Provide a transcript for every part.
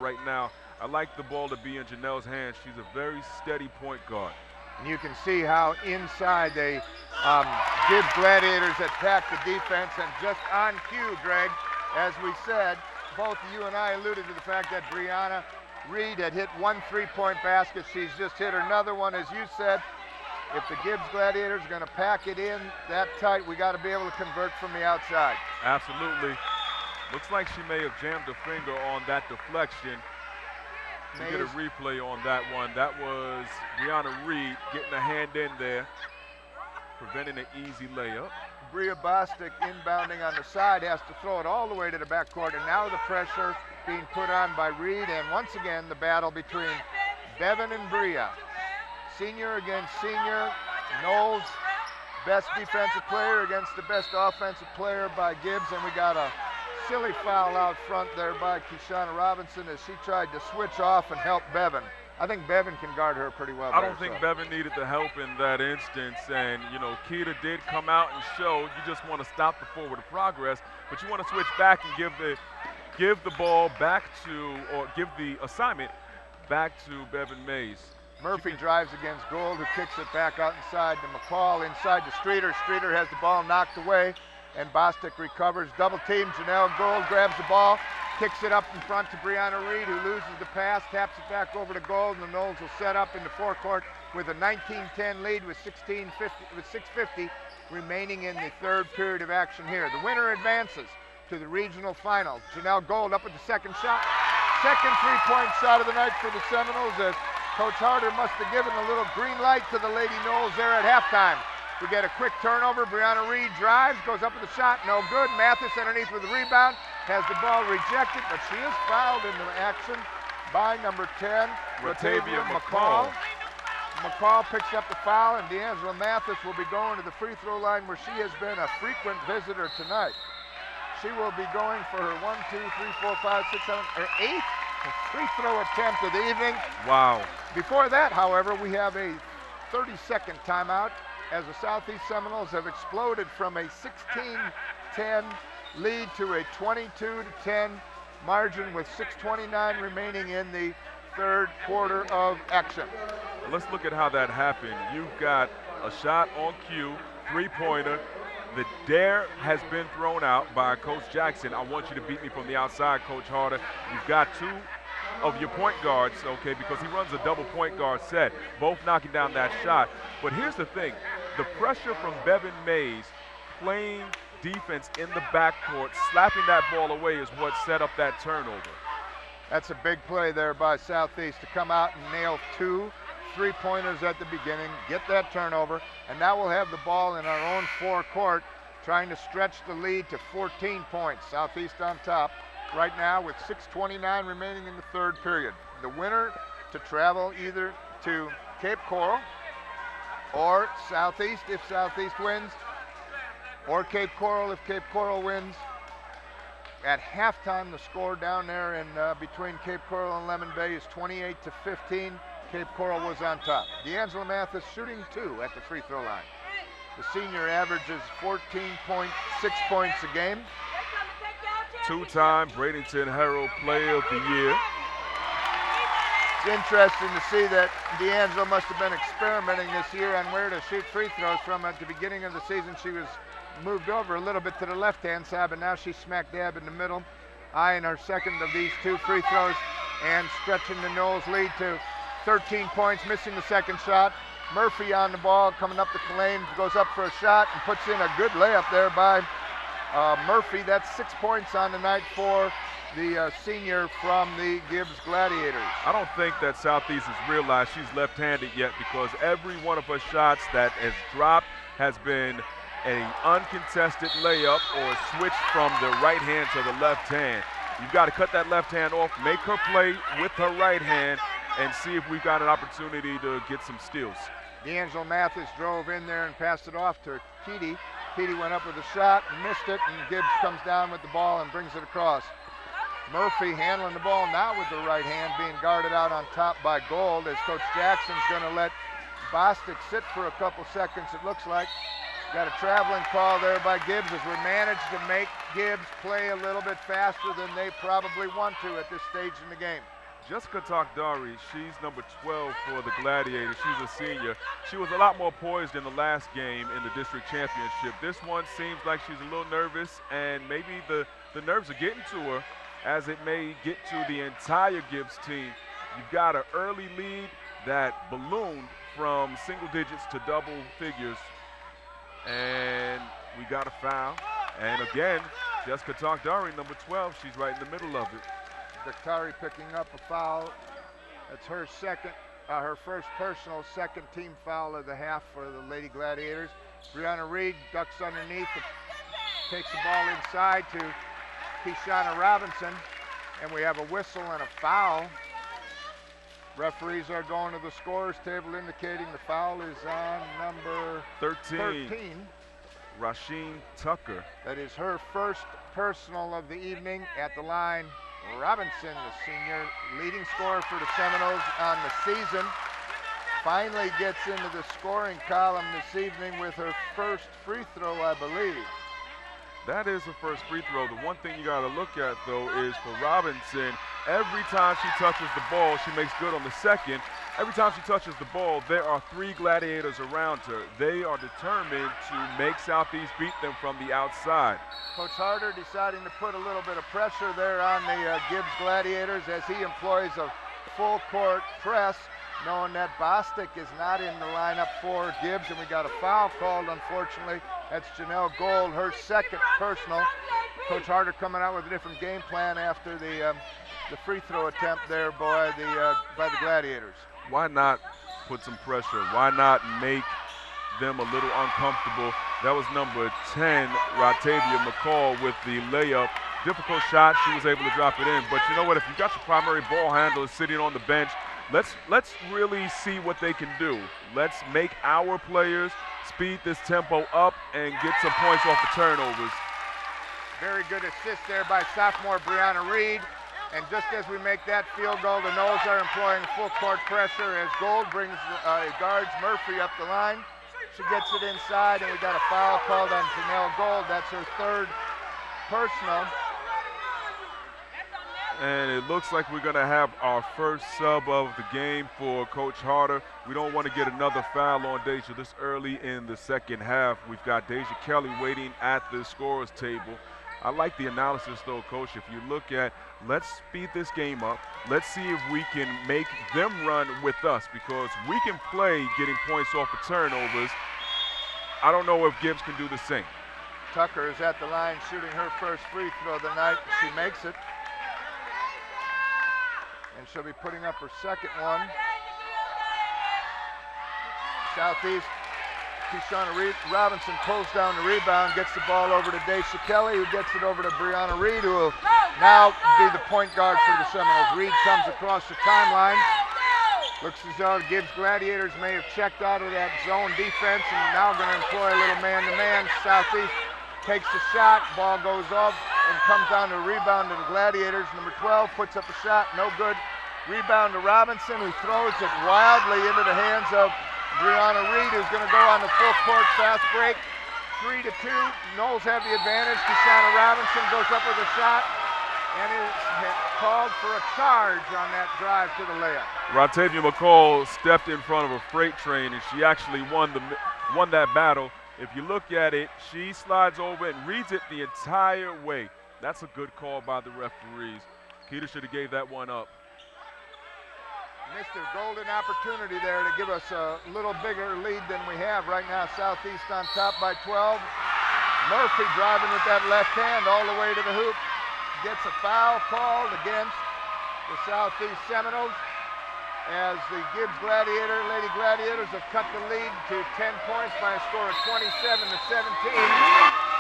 right now. I like the ball to be in Janelle's hands. She's a very steady point guard. And you can see how inside they give Gladiators attack the defense. And just on cue, Greg, as we said, both you and I alluded to the fact that Brianna Reed had hit one three-point basket. She's just hit another one, as you said. If the Gibbs Gladiators are going to pack it in that tight, we got to be able to convert from the outside. Absolutely. Looks like she may have jammed her finger on that deflection. To get a replay on that one. That was Brianna Reed getting a hand in there, preventing an easy layup. Bria Bostic inbounding on the side has to throw it all the way to the backcourt, and now the pressure being put on by Reed, and once again the battle between Bevan and Bria. Senior against senior. Knowles, best defensive player against the best offensive player by Gibbs, and we got a silly foul out front there by Keshana Robinson as she tried to switch off and help Bevan. I think Bevan can guard her pretty well. I don't think Bevan needed the help in that instance, and Keita did come out and show you just want to stop the forward progress, but you want to switch back and give the ball back to, or give the assignment back to Bevan Mays. Murphy drives against Gold, who kicks it back out inside to McCall, inside to Streeter. Streeter has the ball knocked away, and Bostic recovers. Double team, Janelle Gold grabs the ball, kicks it up in front to Brianna Reed, who loses the pass, taps it back over to Gold, and the Knowles will set up in the forecourt with a 19-10 lead with 6:50 remaining in the third period of action here. The winner advances to the regional final. Janelle Gold up with the second shot. Second three-point shot of the night for the Seminoles, as Coach Harder must have given a little green light to the Lady Knowles there at halftime. We get a quick turnover. Brianna Reed drives, goes up with a shot, no good. Mathis underneath with the rebound, has the ball rejected, but she is fouled into action by number 10, Ratavia McCall. McCall picks up the foul, and D'Angelo Mathis will be going to the free throw line, where she has been a frequent visitor tonight. She will be going for her 8th free throw attempt of the evening. Wow. Before that, however, we have a 30-second timeout, as the Southeast Seminoles have exploded from a 16-10 lead to a 22-10 margin with 6:29 remaining in the third quarter of action. Let's look at how that happened. You've got a shot on cue, three-pointer. The dare has been thrown out by Coach Jackson. I want you to beat me from the outside, Coach Harder. You've got two of your point guards, okay, because he runs a double point guard set, both knocking down that shot. But here's the thing. The pressure from Bevan Mays playing defense in the backcourt, slapping that ball away is what set up that turnover. That's a big play there by Southeast to come out and nail two three-pointers at the beginning, get that turnover, and now we'll have the ball in our own forecourt, trying to stretch the lead to 14 points. Southeast on top right now with 6:29 remaining in the third period. The winner to travel either to Cape Coral or Southeast if Southeast wins, or Cape Coral if Cape Coral wins. At halftime, the score down there in between Cape Coral and Lemon Bay is 28-15. Cape Coral was on top. D'Angelo Mathis shooting 2 at the free throw line. The senior averages 14.6 points a game. Two-time Bradenton Herald Player of the Year. It's interesting to see that D'Angelo must have been experimenting this year on where to shoot free throws from. At the beginning of the season, she was moved over a little bit to the left-hand side, but now she's smack dab in the middle, eyeing her second of these two free throws and stretching the Knowles lead to 13 points, missing the second shot. Murphy on the ball, coming up the lane, goes up for a shot and puts in a good layup there by Murphy. That's 6 points on the night for the senior from the Gibbs Gladiators. I don't think that Southeast has realized she's left-handed yet, because every one of her shots that has dropped has been an uncontested layup or a switch from the right hand to the left hand. You've got to cut that left hand off, make her play with her right hand, and see if we've got an opportunity to get some steals. D'Angelo Mathis drove in there and passed it off to Keedy. Keedy went up with a shot and missed it, and Gibbs comes down with the ball and brings it across. Murphy handling the ball now with the right hand, being guarded out on top by Gold, as Coach Jackson's going to let Bostic sit for a couple seconds, it looks like. Got a traveling call there by Gibbs as we managed to make Gibbs play a little bit faster than they probably want to at this stage in the game. Jessica Takdari, she's number 12 for the Gladiators. She's a senior. She was a lot more poised in the last game in the district championship. This one seems like she's a little nervous, and maybe the nerves are getting to her, as it may get to the entire Gibbs team. You've got an early lead that ballooned from single digits to double figures, and we got a foul. And again, Jessica Takdari, number 12, she's right in the middle of it. Takdari picking up a foul. That's her her first personal, second team foul of the half for the Lady Gladiators. Brianna Reed ducks underneath, takes the ball inside to Keshana Robinson, and we have a whistle and a foul. Referees are going to the scorers table indicating the foul is on number 13. Rasheen Tucker. That is her first personal of the evening at the line. Robinson, the senior leading scorer for the Seminoles on the season, finally gets into the scoring column this evening with her first free throw, I believe. That is her first free throw. The one thing you got to look at, though, is for Robinson, every time she touches the ball, she makes good on the second. Every time she touches the ball, there are 3 Gladiators around her. They are determined to make Southeast beat them from the outside. Coach Harder deciding to put a little bit of pressure there on the Gibbs Gladiators as he employs a full court press, knowing that Bostic is not in the lineup for Gibbs, and we got a foul called, unfortunately. That's Janelle Gold, her second personal. Coach Harder coming out with a different game plan after the free throw attempt there by the Gladiators. Why not put some pressure? Why not make them a little uncomfortable? That was number 10, Ratavia McCall, with the layup. Difficult shot, she was able to drop it in. But you know what, if you got your primary ball handler sitting on the bench, let's really see what they can do. Let's make our players speed this tempo up and get some points off the turnovers. Very good assist there by sophomore Brianna Reed. And just as we make that field goal, the Noles are employing full court pressure as Gold brings guards Murphy up the line. She gets it inside, and we got a foul called on Janelle Gold. That's her third personal. And it looks like we're going to have our first sub of the game for Coach Harder. We don't want to get another foul on Deja this early in the second half. We've got Deja Kelly waiting at the scorer's table. I like the analysis, though, Coach. If you look at, let's speed this game up. Let's see if we can make them run with us, because we can play getting points off of turnovers. I don't know if Gibbs can do the same. Tucker is at the line shooting her first free throw of the night. She makes it. And she'll be putting up her second one. Southeast, Keshana Robinson pulls down the rebound, gets the ball over to Daisha Kelly, who gets it over to Brianna Reed, who will now be the point guard for the Seminoles. Reed comes across the timeline. Looks as though the Gibbs Gladiators may have checked out of that zone defense and now going to employ a little man-to-man. Southeast takes the shot, ball goes off and comes down to a rebound to the Gladiators. Number 12 puts up a shot, no good. Rebound to Robinson, who throws it wildly into the hands of Brianna Reed, who's going to go on the full court fast break. 3-2, Noles have the advantage. Keshana Robinson goes up with a shot and is called for a charge on that drive to the layup. Ratavia McCall stepped in front of a freight train, and she actually won that battle. If you look at it, she slides over and reads it the entire way. That's a good call by the referees. Keita should have gave that one up. Missed a golden opportunity there to give us a little bigger lead than we have right now. Southeast on top by 12. Murphy driving with that left hand all the way to the hoop. Gets a foul called against the Southeast Seminoles as the Gibbs Lady Gladiators have cut the lead to 10 points by a score of 27-17.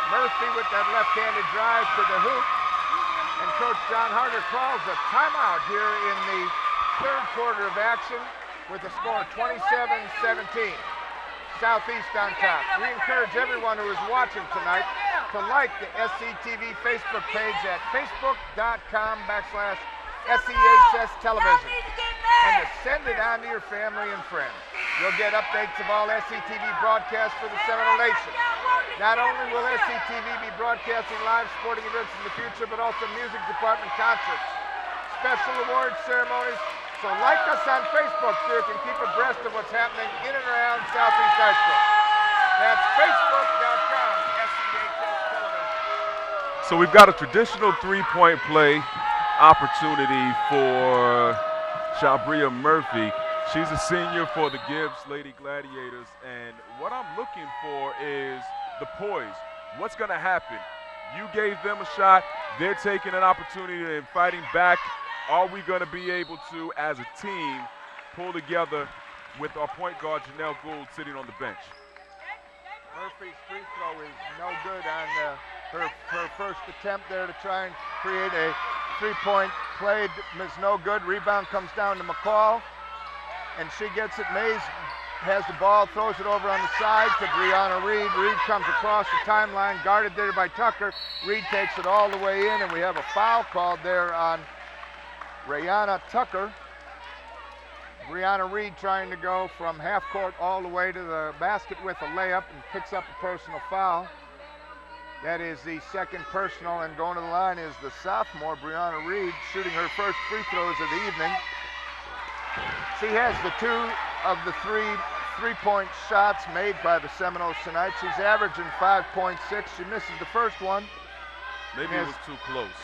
Murphy with that left-handed drive to the hoop. And Coach John Harder calls a timeout here in the third quarter of action with a score of 27-17. Southeast on top. We encourage everyone who is watching tonight to like the SCTV Facebook page at facebook.com/SEHS Television and to send it on to your family and friends. You'll get updates of all SCTV broadcasts for the Seminole Nation. Not only will SCTV be broadcasting live sporting events in the future, but also music department concerts, special awards ceremonies. So like us on Facebook so you can keep abreast of what's happening in and around Southeast High School. That's facebook.com, SCHS Television. So we've got a traditional three-point play opportunity for Shelbria Murphy. She's a senior for the Gibbs Lady Gladiators, and what I'm looking for is the poise. What's going to happen? You gave them a shot. They're taking an opportunity and fighting back. Are we going to be able to, as a team, pull together with our point guard, Janelle Gould, sitting on the bench? Murphy's free throw is no good on her first attempt there to try and create a three-point play. Is no good. Rebound comes down to McCall, and she gets it. Mays has the ball, throws it over on the side to Brianna Reed. Reed comes across the timeline, guarded there by Tucker. Reed takes it all the way in, and we have a foul called there on Rayana Tucker. Brianna Reed trying to go from half court all the way to the basket with a layup and picks up a personal foul. That is the second personal, and going to the line is the sophomore, Brianna Reed, shooting her first free throws of the evening. She has the two of the three-point shots made by the Seminoles tonight. She's averaging 5.6. She misses the first one. Maybe it was too close.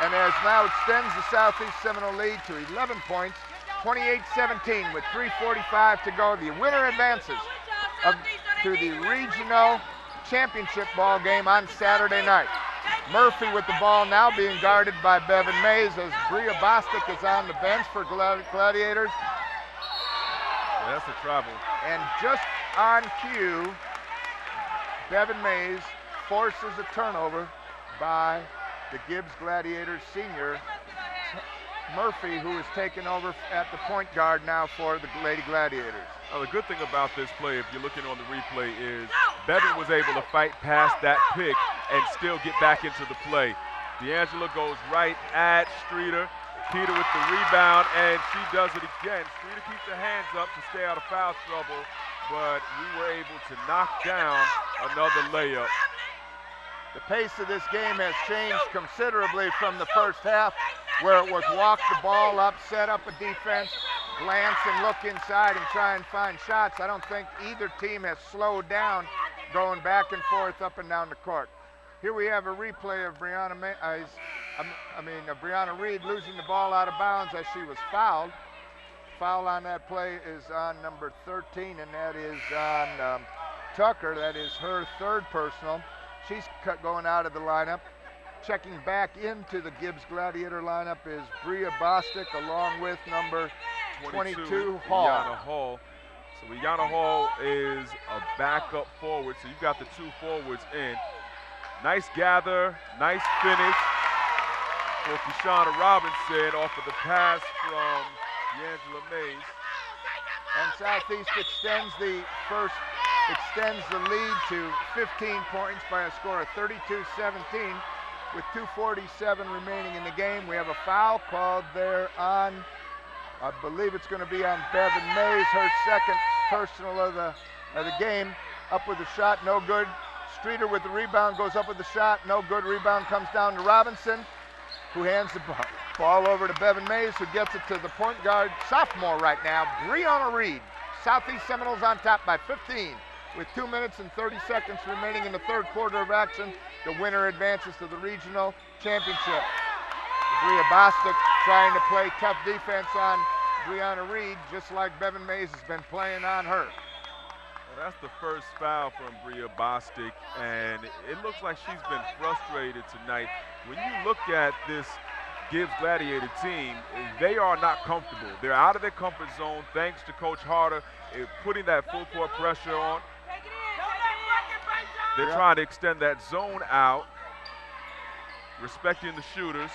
And as now extends the Southeast Seminole lead to 11 points, 28-17 with 3:45 to go. The winner advances to the regional championship ball game on Saturday night. Murphy with the ball now being guarded by Bevan Mays as Bria Bostic is on the bench for Gladiators. Yeah, that's a travel. And just on cue, Bevan Mays forces a turnover by the Gibbs Gladiators senior, Murphy, who is taking over at the point guard now for the Lady Gladiators. Now, the good thing about this play, if you're looking on the replay, is Bevan was able to fight past that pick and still get back into the play. D'Angela goes right at Streeter. Peter with the rebound, and she does it again. Streeter keeps her hands up to stay out of foul trouble, but we were able to knock down another layup. The pace of this game has changed considerably from the first half, where it was walk the ball up, set up a defense, glance and look inside and try and find shots. I don't think either team has slowed down going back and forth up and down the court. Here we have a replay of Brianna Reed losing the ball out of bounds as she was fouled. Foul on that play is on number 13, and that is on Tucker. That is her third personal. She's going out of the lineup. Checking back into the Gibbs Gladiator lineup is Bria Bostic along with number 22 Hall. Iana Hall. So Iana Hall is a backup forward, so you've got the two forwards in. Nice gather, nice finish for Kishana Robinson off of the pass from D'Angela Mays. And Southeast extends the lead to 15 points by a score of 32-17 with 2:47 remaining in the game. We have a foul called there on, I believe it's going to be on Bevan Mays, her second personal of the game. Up with the shot, no good. Streeter with the rebound, goes up with the shot, no good. Rebound comes down to Robinson, who hands the ball over to Bevan Mays, who gets it to the point guard, sophomore right now, Brianna Reed. Southeast Seminoles on top by 15 with 2 minutes and 30 seconds remaining in the third quarter of action. The winner advances to the regional championship. Bria Bostic trying to play tough defense on Brianna Reed, just like Bevan Mays has been playing on her. Well, that's the first foul from Bria Bostic, and it looks like she's been frustrated tonight. When you look at this Gibbs Gladiator team, they are not comfortable. They're out of their comfort zone thanks to Coach Harder putting that full court pressure on. They're trying to extend that zone out, respecting the shooters.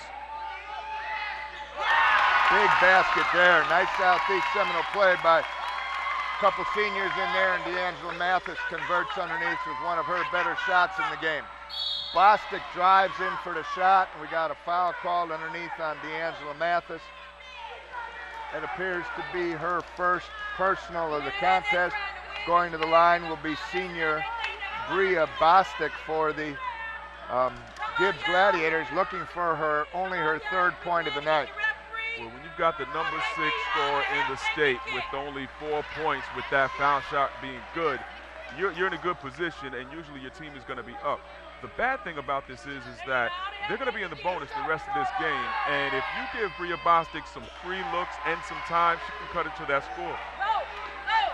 Big basket there. Nice Southeast Seminole play by a couple seniors in there, and D'Angela Mathis converts underneath with one of her better shots in the game. Bostic drives in for the shot, and we got a foul called underneath on D'Angela Mathis. It appears to be her first personal of the contest. Going to the line will be senior Bria Bostic for the Gibbs Gladiators, looking for only her third point of the night. Well, when you've got the number 6 scorer in the state with only 4 points, with that foul shot being good, you're in a good position, and usually your team is going to be up. The bad thing about this is that they're going to be in the bonus the rest of this game, and if you give Bria Bostic some free looks and some time, she can cut it to that score.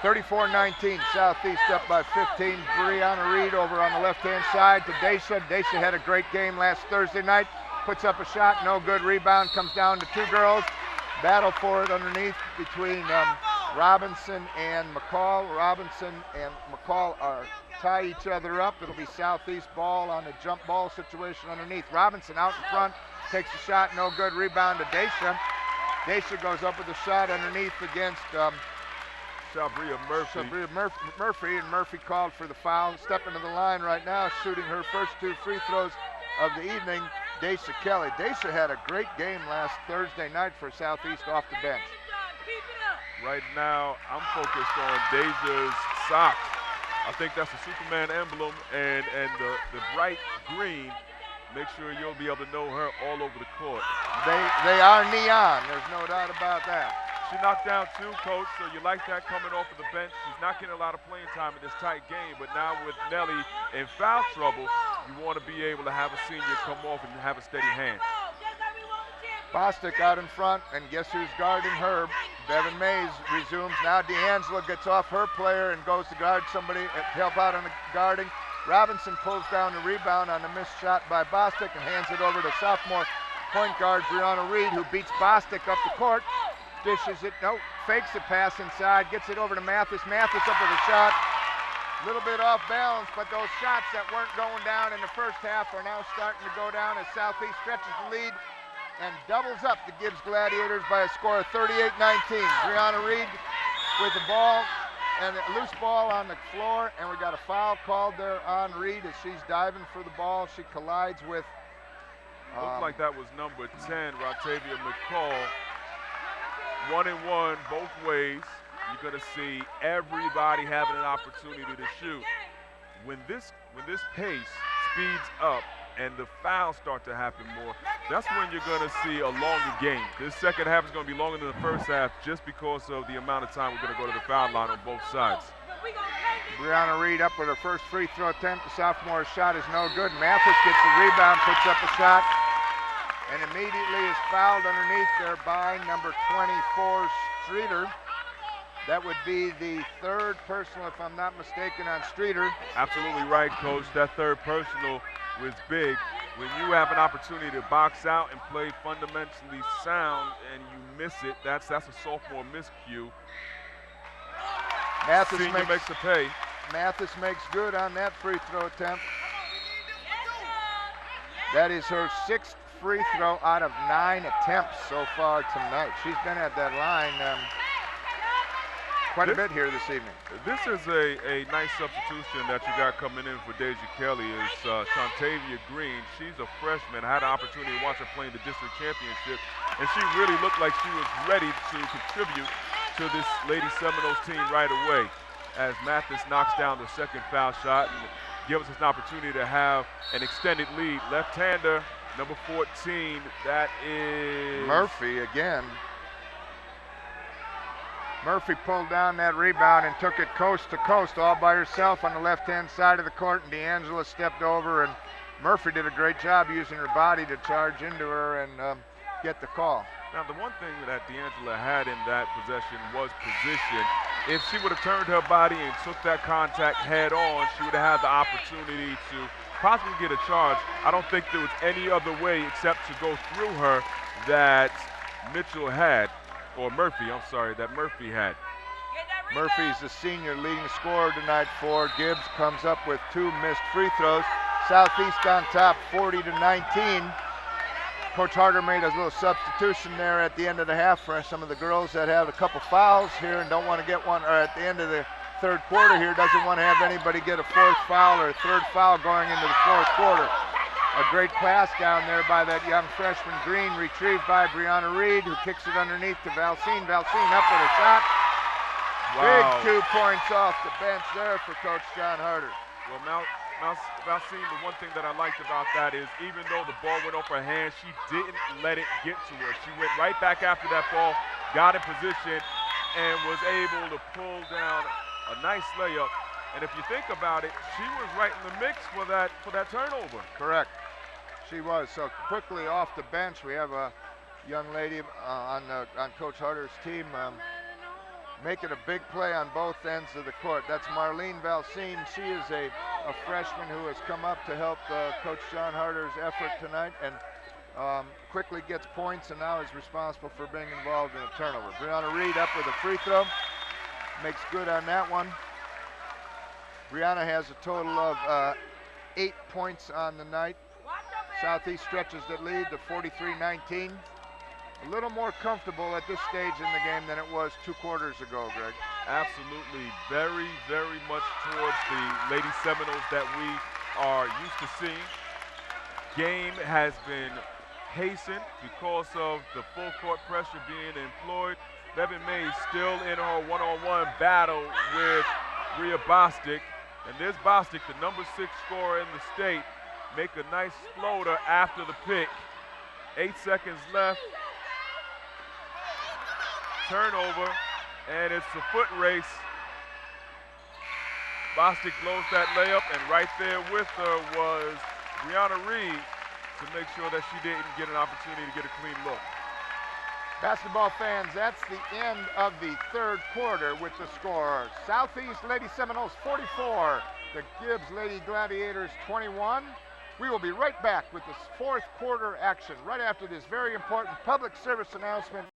34-19, Southeast up by 15. Brianna Reed over on the left-hand side to Daisha. Daisha had a great game last Thursday night. Puts up a shot, no good. Rebound comes down to 2 girls. Battle for it underneath between Robinson and McCall. Robinson and McCall tie each other up. It'll be Southeast ball on a jump ball situation underneath. Robinson out in front, takes a shot, no good. Rebound to Daisha. Daisha goes up with a shot underneath against Shelbria Murphy. Shelbria Murphy, and Murphy called for the foul. Stepping to the line right now, shooting her first 2 free throws of the evening, Daisha Kelly. Daisha had a great game last Thursday night for Southeast off the bench. Right now, I'm focused on Daisha's socks. I think that's a Superman emblem, and the bright green. Make sure you'll be able to know her all over the court. They are neon. There's no doubt about that. She knocked down 2, Coach, so you like that coming off of the bench. She's not getting a lot of playing time in this tight game, but now with Nelly in foul trouble, you want to be able to have a senior come off and have a steady hand. Bostic out in front, and guess who's guarding her? Bevan Mays resumes. Now D'Angelo gets off her player and goes to guard somebody, help out on the guarding. Robinson pulls down the rebound on the missed shot by Bostic and hands it over to sophomore point guard Brianna Reed, who beats Bostic up the court. Dishes it, no, fakes the pass inside, gets it over to Mathis. Mathis up with a shot. A little bit off balance, but those shots that weren't going down in the first half are now starting to go down as Southeast stretches the lead and doubles up the Gibbs Gladiators by a score of 38-19. Brianna Reed with the ball and a loose ball on the floor, and we got a foul called there on Reed as she's diving for the ball. She collides with Looks like that was number 10, Rotavia McCall. 1-and-1 both ways. You're going to see everybody having an opportunity to shoot. When this pace speeds up and the fouls start to happen more, that's when you're going to see a longer game. This second half is going to be longer than the first half just because of the amount of time we're going to go to the foul line on both sides. Brianna Reed up with her first free throw attempt. The sophomore's shot is no good. Mathis gets the rebound, puts up a shot, and immediately is fouled underneath there by number 24, Streeter. That would be the third personal, if I'm not mistaken, on Streeter. Absolutely right, Coach. That third personal was big. When you have an opportunity to box out and play fundamentally sound and you miss it, that's a sophomore miscue. Mathis makes a pay. Mathis makes good on that free throw attempt. That is her 6th free throw out of 9 attempts so far tonight. She's been at that line quite a bit here this evening. This is a nice substitution that you got coming in for Deja Kelly is Shantavia Green. She's a freshman. I had an opportunity to watch her play in the district championship, and she really looked like she was ready to contribute to this Lady Seminoles team right away as Mathis knocks down the second foul shot and gives us an opportunity to have an extended lead. Left-hander, number 14, that is Murphy again. Murphy pulled down that rebound and took it coast to coast all by herself on the left-hand side of the court, and D'Angelo stepped over, and Murphy did a great job using her body to charge into her and get the call. Now, the one thing that D'Angelo had in that possession was position. If she would have turned her body and took that contact head on, she would have had the opportunity to possibly get a charge. I don't think there was any other way except to go through her that Mitchell had. Or Murphy, I'm sorry, that Murphy had. Murphy's the senior leading scorer tonight for Gibbs. Comes up with 2 missed free throws. Southeast on top, 40-19. Coach Harder made a little substitution there at the end of the half for some of the girls that have a couple fouls here and don't want to get one, or at the end of the third quarter here, doesn't want to have anybody get a 4th foul or a 3rd foul going into the 4th quarter. A great pass down there by that young freshman Green, retrieved by Brianna Reed, who kicks it underneath to Valcine. Valcine up with a shot. Wow. Big 2 points off the bench there for Coach John Harder. Well, Valcine, the one thing that I liked about that is even though the ball went off her hand, she didn't let it get to her. She went right back after that ball, got in position, and was able to pull down a nice layup. And if you think about it, she was right in the mix for that turnover. Correct. She was. So quickly off the bench, we have a young lady on Coach Harder's team making a big play on both ends of the court. That's Marlene Valcine. She is a freshman who has come up to help Coach John Harder's effort tonight, and quickly gets points and now is responsible for being involved in a turnover. Brianna Reed up with a free throw. Makes good on that one. Brianna has a total of 8 points on the night. Southeast stretches the lead to 43-19. A little more comfortable at this stage in the game than it was 2 quarters ago, Greg. Absolutely. Very, very much towards the Lady Seminoles that we are used to seeing. Game has been hastened because of the full court pressure being employed. Bevan Mays still in her one-on-one battle with Rhea Bostic. And there's Bostic, the number 6 scorer in the state, make a nice floater after the pick. 8 seconds left. Turnover, and it's a foot race. Bostic blows that layup, and right there with her was Brianna Reed to make sure that she didn't get an opportunity to get a clean look. Basketball fans, that's the end of the 3rd quarter with the score. Southeast Lady Seminoles 44, the Gibbs Lady Gladiators 21. We will be right back with this 4th quarter action right after this very important public service announcement.